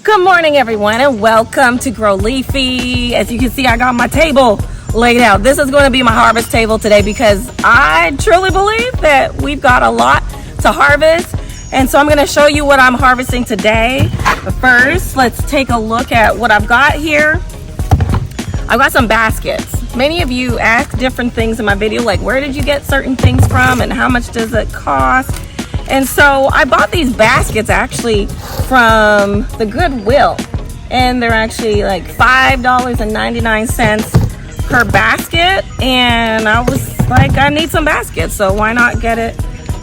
Good morning, everyone, and welcome to Grow Leafy. As you can see, I got my table laid out. This is going to be my harvest table today because I truly believe that we've got a lot to harvest. And so I'm going to show you what I'm harvesting today. But first, let's take a look at what I've got here. I've got some baskets. Many of you ask different things in my video, like where did you get certain things from and how much does it cost? And so I bought these baskets actually from the Goodwill, and they're actually like $5.99 per basket. And I was like, I need some baskets, so why not get it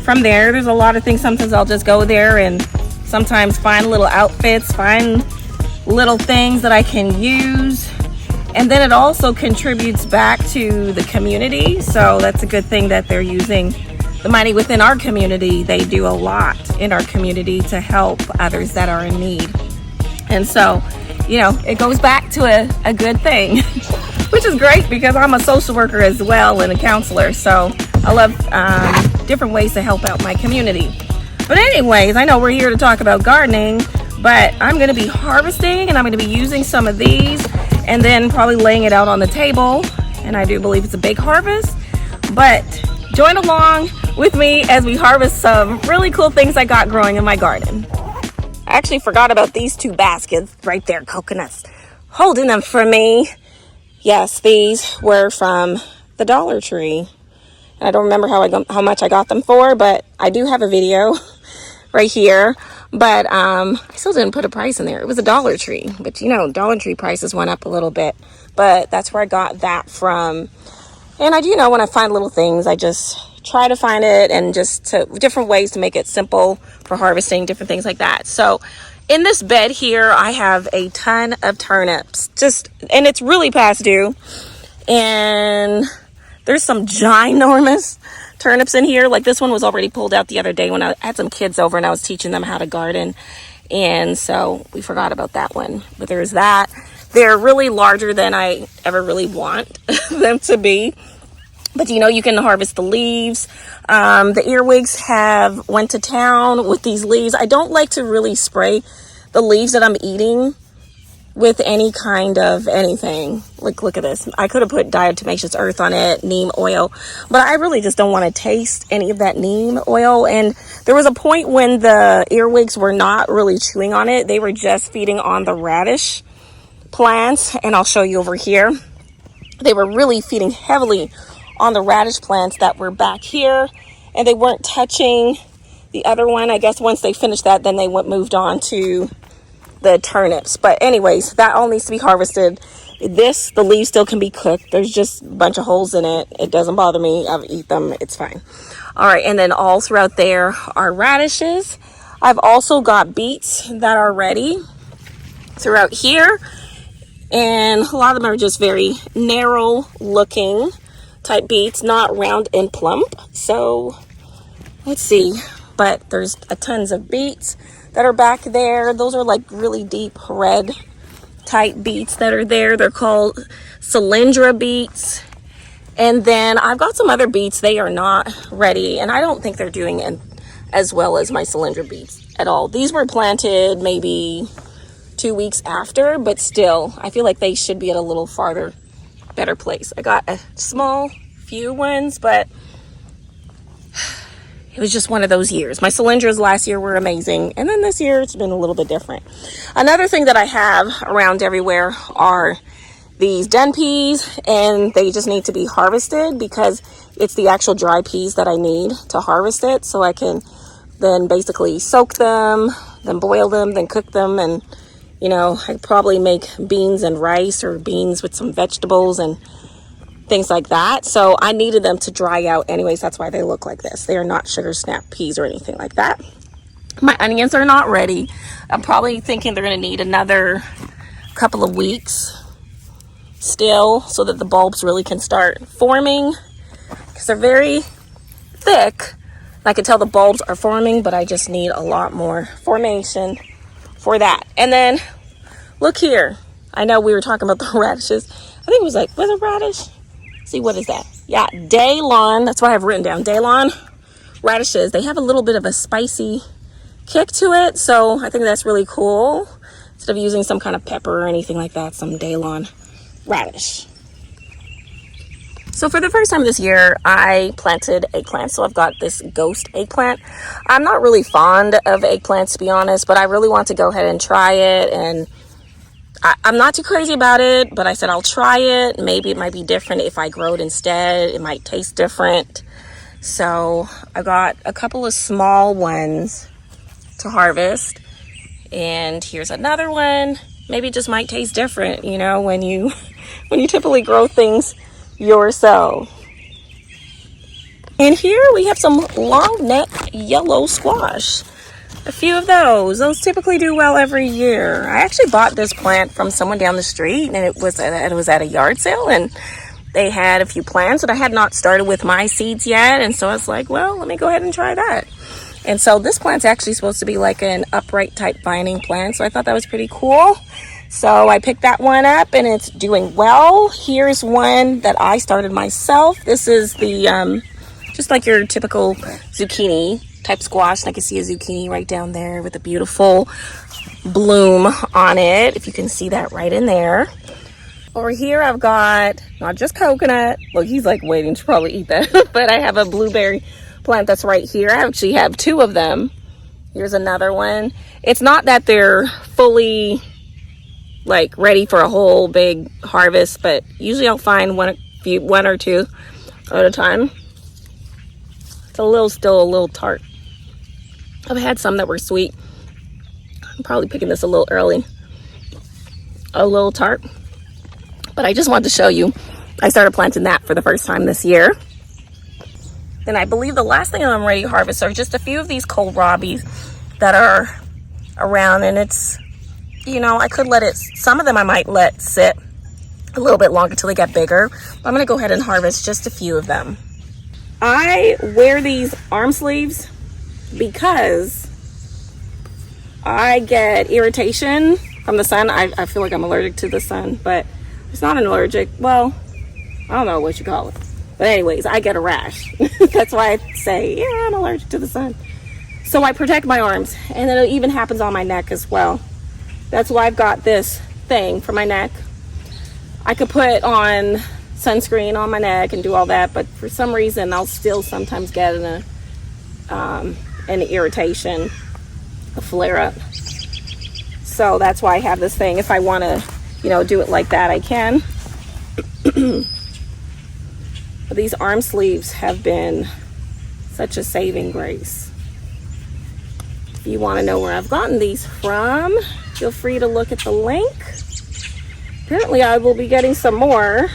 from there? There's a lot of things. Sometimes I'll just go there and sometimes find little outfits, find little things that I can use. And then it also contributes back to the community. So that's a good thing that they're using the money within our community. They do a lot in our community to help others that are in need. And so, you know, it goes back to a good thing, which is great because I'm a social worker as well and a counselor. So I love different ways to help out my community. But anyways, I know we're here to talk about gardening, but I'm going to be harvesting and I'm going to be using some of these and then probably laying it out on the table. And I do believe it's a big harvest, but join along with me as we harvest some really cool things I got growing in my garden. I actually forgot about these two baskets right there, coconuts, holding them for me. Yes, these were from the Dollar Tree. I don't remember how much I got them for, but I do have a video right here. But I still didn't put a price in there. It was a Dollar Tree, but you know, Dollar Tree prices went up a little bit. But that's where I got that from. And I do know when I find little things, I just try to find it and just different ways to make it simple for harvesting, different things like that. So in this bed here, I have a ton of turnips, and it's really past due. And there's some ginormous turnips in here. Like this one was already pulled out the other day when I had some kids over and I was teaching them how to garden. And so we forgot about that one, but there's that. They're really larger than I ever really want them to be. But you know, you can harvest the leaves. The earwigs went to town with these leaves. I don't like to really spray the leaves that I'm eating with any kind of anything. Like, look at this. I could have put diatomaceous earth on it, neem oil, but I really just don't want to taste any of that neem oil. And there was a point when the earwigs were not really chewing on it. They were just feeding on the radish plants. And I'll show you over here. They were really feeding heavily on the radish plants that were back here, and they weren't touching the other one. I guess once they finished that, then they moved on to the turnips. But anyways, that all needs to be harvested. The leaves still can be cooked. There's just a bunch of holes in it. It doesn't bother me. I've eat them. It's fine. All right, and then all throughout there are radishes. I've also got beets that are ready throughout here, and a lot of them are just very narrow looking type beets, not round and plump. So let's see, but there's tons of beets that are back there. Those are like really deep red type beets that are there. They're called cylindra beets. And then I've got some other beets. They are not ready, and I don't think they're doing as well as my cylindra beets at all. These were planted maybe 2 weeks after, but still I feel like they should be at a little farther better place. I got a small few ones, but it was just one of those years. My cylindras last year were amazing, and then this year it's been a little bit different. Another thing that I have around everywhere are these den peas, and they just need to be harvested because it's the actual dry peas that I need to harvest it, so I can then basically soak them, then boil them, then cook them. And you know, I'd probably make beans and rice or beans with some vegetables and things like that. So I needed them to dry out anyways. That's why they look like this. They are not sugar snap peas or anything like that. My onions are not ready. I'm probably thinking they're going to need another couple of weeks still so that the bulbs really can start forming, because they're very thick. I can tell the bulbs are forming, but I just need a lot more formation for that. And then look here. I know we were talking about the radishes. I think it was it radish? See, what is that? Yeah, Daylon. That's what I've written down. Daylon radishes. They have a little bit of a spicy kick to it, so I think that's really cool. It's instead of using some kind of pepper or anything like that, some Daylon radish. So for the first time this year, I planted eggplants. So I've got this ghost eggplant. I'm not really fond of eggplants, to be honest, but I really want to go ahead and try it. And I'm not too crazy about it, but I said I'll try it. Maybe it might be different if I grow it instead. It might taste different. So I got a couple of small ones to harvest. And here's another one. Maybe it just might taste different, you know, when you typically grow things yourself. And here we have some long neck yellow squash. A few of those typically do well every year. I actually bought this plant from someone down the street, and it was at a yard sale, and they had a few plants, and I had not started with my seeds yet, and so I was like, well, let me go ahead and try that. And so this plant's actually supposed to be like an upright type vining plant, so I thought that was pretty cool. So I picked that one up, and it's doing well. Here's one that I started myself. This is the just like your typical zucchini type squash. And I can see a zucchini right down there with a beautiful bloom on it, if you can see that right in there. Over here I've got not just coconut. Look, he's like waiting to probably eat that. But I have a blueberry plant that's right here. I actually have two of them. Here's another one. It's not that they're fully like ready for a whole big harvest, but usually I'll find one or two at a time. It's still a little tart. I've had some that were sweet. I'm probably picking this a little early. A little tart. But I just wanted to show you, I started planting that for the first time this year. And I believe the last thing I'm ready to harvest are just a few of these kohlrabis that are around. And it's, you know, I could let it, some of them I might let sit a little bit longer till they get bigger. But I'm going to go ahead and harvest just a few of them. I wear these arm sleeves because I get irritation from the sun. I feel like I'm allergic to the sun, but it's not an allergic. Well, I don't know what you call it. But anyways, I get a rash. That's why I say, yeah, I'm allergic to the sun. So I protect my arms, and it even happens on my neck as well. That's why I've got this thing for my neck. I could put on sunscreen on my neck and do all that, but for some reason I'll still sometimes get an irritation, a flare up. So that's why I have this thing. If I want to, you know, do it like that, I can. But these arm sleeves have been such a saving grace. If you want to know where I've gotten these from, feel free to look at the link. Apparently I will be getting some more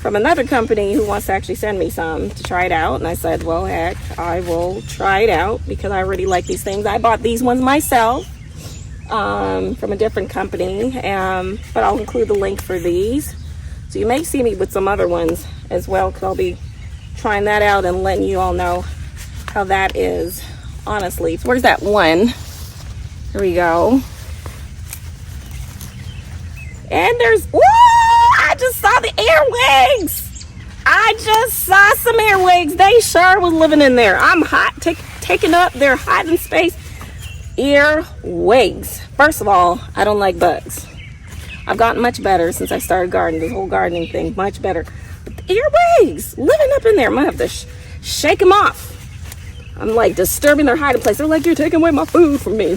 from another company who wants to actually send me some to try it out. And I said, well, heck, I will try it out because I already like these things. I bought these ones myself from a different company, but I'll include the link for these. So you may see me with some other ones as well, because I'll be trying that out and letting you all know how that is, honestly. So where's that one? Here we go. And there's, woo! I just saw the earwigs. I just saw some earwigs. They sure was living in there. I'm hot, taking up their hiding space. Earwigs. First of all, I don't like bugs. I've gotten much better since I started gardening, this whole gardening thing, much better. But the earwigs living up in there, I'm gonna have to shake them off. I'm like disturbing their hiding place. They're like, you're taking away my food from me.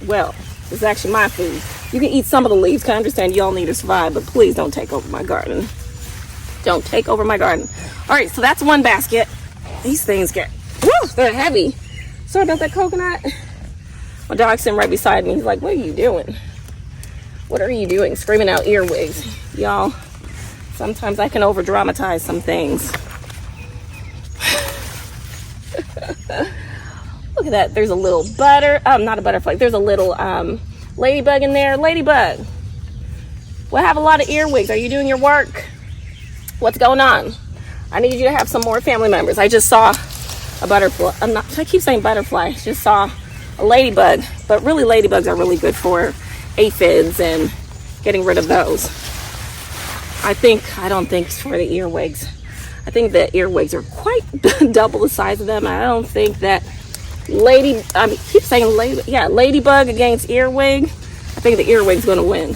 Well, it's actually my food. You can eat some of the leaves, because I understand y'all need to survive, but please don't take over my garden. Don't take over my garden. All right, so that's one basket. These things get, woo, they're heavy. Sorry about that coconut. My dog's sitting right beside me. He's like, what are you doing? What are you doing? Screaming out earwigs. Y'all, sometimes I can over dramatize some things. Look at that. There's a little not a butterfly. There's a little ladybug in there. Ladybug. We'll have a lot of earwigs. Are you doing your work? What's going on? I need you to have some more family members. I just saw a butterfly. I keep saying butterfly. I just saw a ladybug. But really, ladybugs are really good for aphids and getting rid of those. I don't think it's for the earwigs. I think the earwigs are quite double the size of them. I don't think that ladybug against earwig. I I think the earwig's gonna win.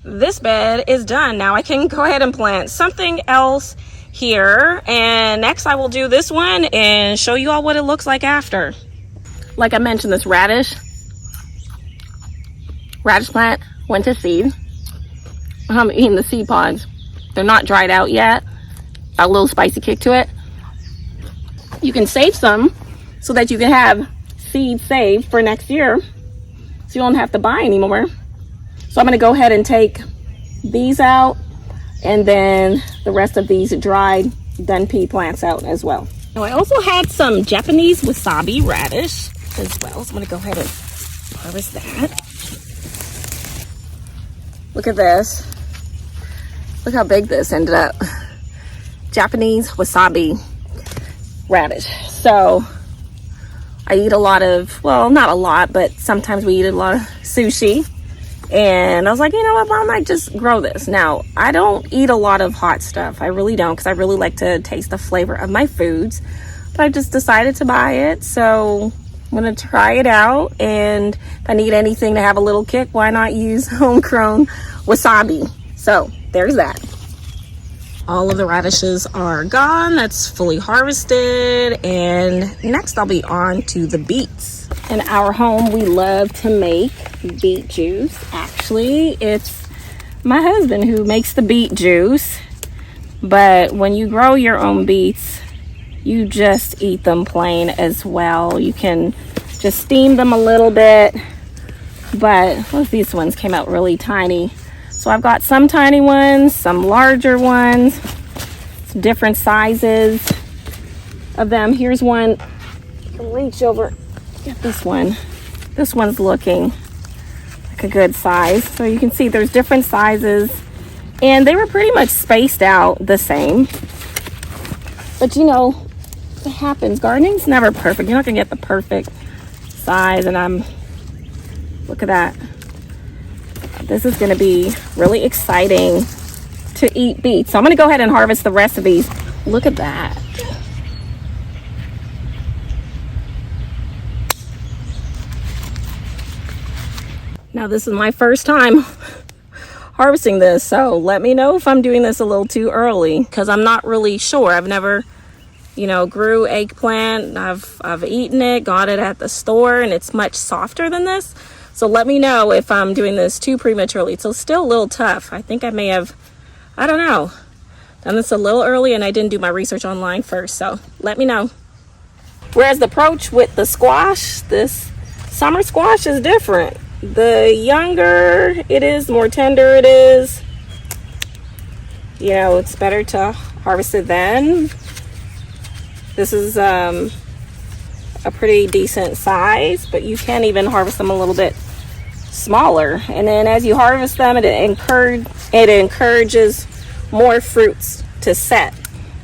This bed is done. Now I can go ahead and plant something else here. And next I will do this one and show you all what it looks like after. Like I mentioned, this radish plant went to seed. I'm eating the seed pods. They're not dried out yet. Got a little spicy kick to it. You can save some so that you can have seeds saved for next year, so you don't have to buy anymore. So I'm going to go ahead and take these out, and then the rest of these dried done pea plants out as well. Now I also had some Japanese wasabi radish as well, so I'm going to go ahead and harvest that. Look at this. Look how big this ended up. Japanese wasabi radish. So I eat a lot of, well, not a lot, but sometimes we eat a lot of sushi. And I was like, you know what, I might just grow this. Now, I don't eat a lot of hot stuff. I really don't, because I really like to taste the flavor of my foods. But I just decided to buy it. So I'm going to try it out. And if I need anything to have a little kick, why not use homegrown wasabi? So there's that. All of the radishes are gone. That's fully harvested. And next I'll be on to the beets. In our home, we love to make beet juice. Actually, it's my husband who makes the beet juice. But when you grow your own beets, you just eat them plain as well. You can just steam them a little bit. But well, these ones came out really tiny. So I've got some tiny ones, some larger ones, some different sizes of them. Here's one. You can reach over, get this one. This one's looking like a good size. So you can see there's different sizes, and they were pretty much spaced out the same. But you know, it happens. Gardening's never perfect. You're not gonna get the perfect size, and look at that. This is going to be really exciting to eat beets. So I'm going to go ahead and harvest the rest of these. Look at that. Now this is my first time harvesting this, so let me know if I'm doing this a little too early, because I'm not really sure. I've never, grew eggplant. I've eaten it, got it at the store, and it's much softer than this. So let me know if I'm doing this too prematurely. It's still a little tough. I think I may have, I don't know, done this a little early, and I didn't do my research online first. So let me know. Whereas the approach with the squash, this summer squash, is different. The younger it is, the more tender it is. It's better to harvest it then. This is a pretty decent size, but you can even harvest them a little bit smaller. And then as you harvest them, it encourages more fruits to set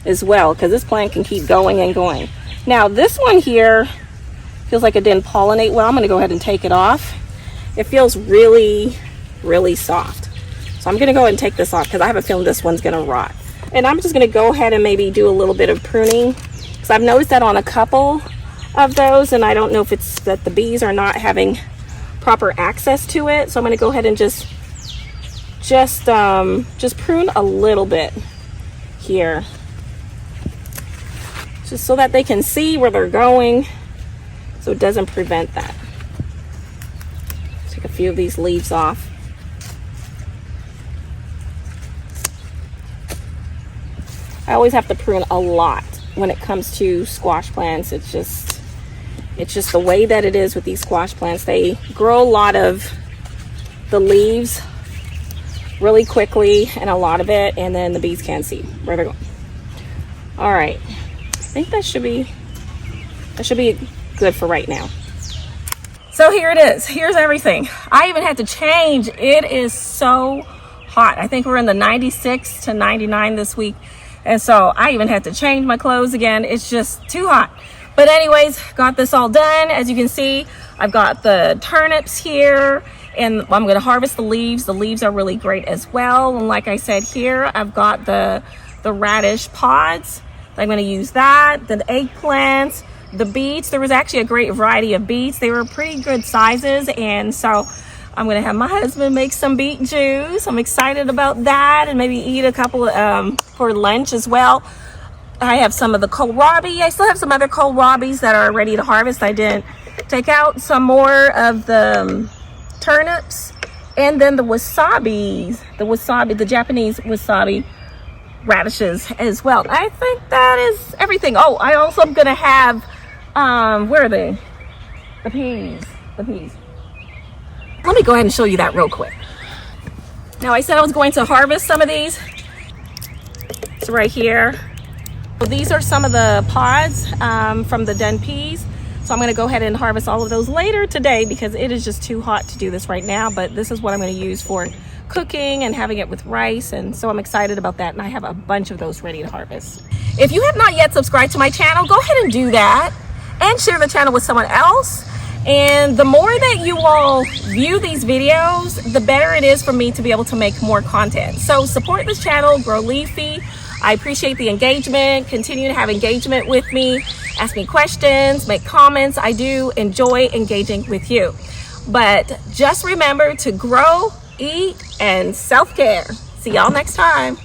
as well, because this plant can keep going and going. Now this one here feels like it didn't pollinate well. I'm going to go ahead and take it off. It feels really, really soft. So I'm going to go ahead and take this off, because I have a feeling this one's going to rot. And I'm just going to go ahead and maybe do a little bit of pruning, because I've noticed that on a couple of those, and I don't know if it's that the bees are not having proper access to it. So I'm going to go ahead and just prune a little bit here, just so that they can see where they're going, so it doesn't prevent that. Take a few of these leaves off. I always have to prune a lot when it comes to squash plants. It's just the way that it is with these squash plants. They grow a lot of the leaves really quickly, and a lot of it, and then the bees can't see where they're going. All right, I think that should be good for right now. So here it is. Here's everything. I even had to change. It is so hot. I think we're in the 96 to 99 this week. And so I even had to change my clothes again. It's just too hot. But anyways, got this all done. As you can see, I've got the turnips here, and I'm going to harvest the leaves. The leaves are really great as well. And like I said here, I've got the radish pods. I'm going to use that. The eggplants, the beets. There was actually a great variety of beets. They were pretty good sizes. And so I'm gonna have my husband make some beet juice. I'm excited about that, and maybe eat a couple for lunch as well. I have some of the kohlrabi. I still have some other kohlrabis that are ready to harvest. I didn't take out some more of the turnips, and then the wasabi, the Japanese wasabi radishes as well. I think that is everything. Oh, I also am gonna have where are they? The peas. Let me go ahead and show you that real quick. Now, I said I was going to harvest some of these. It's right here. So these are some of the pods from the done peas. So I'm going to go ahead and harvest all of those later today because it is just too hot to do this right now. But this is what I'm going to use for cooking and having it with rice. And so I'm excited about that. And I have a bunch of those ready to harvest. If you have not yet subscribed to my channel, go ahead and do that and share the channel with someone else. And the more that you all view these videos, the better it is for me to be able to make more content. So support this channel, grow leafy. I appreciate the engagement. Continue to have engagement with me. Ask me questions, make comments. I do enjoy engaging with you. But just remember to grow, eat, and self-care. See y'all next time.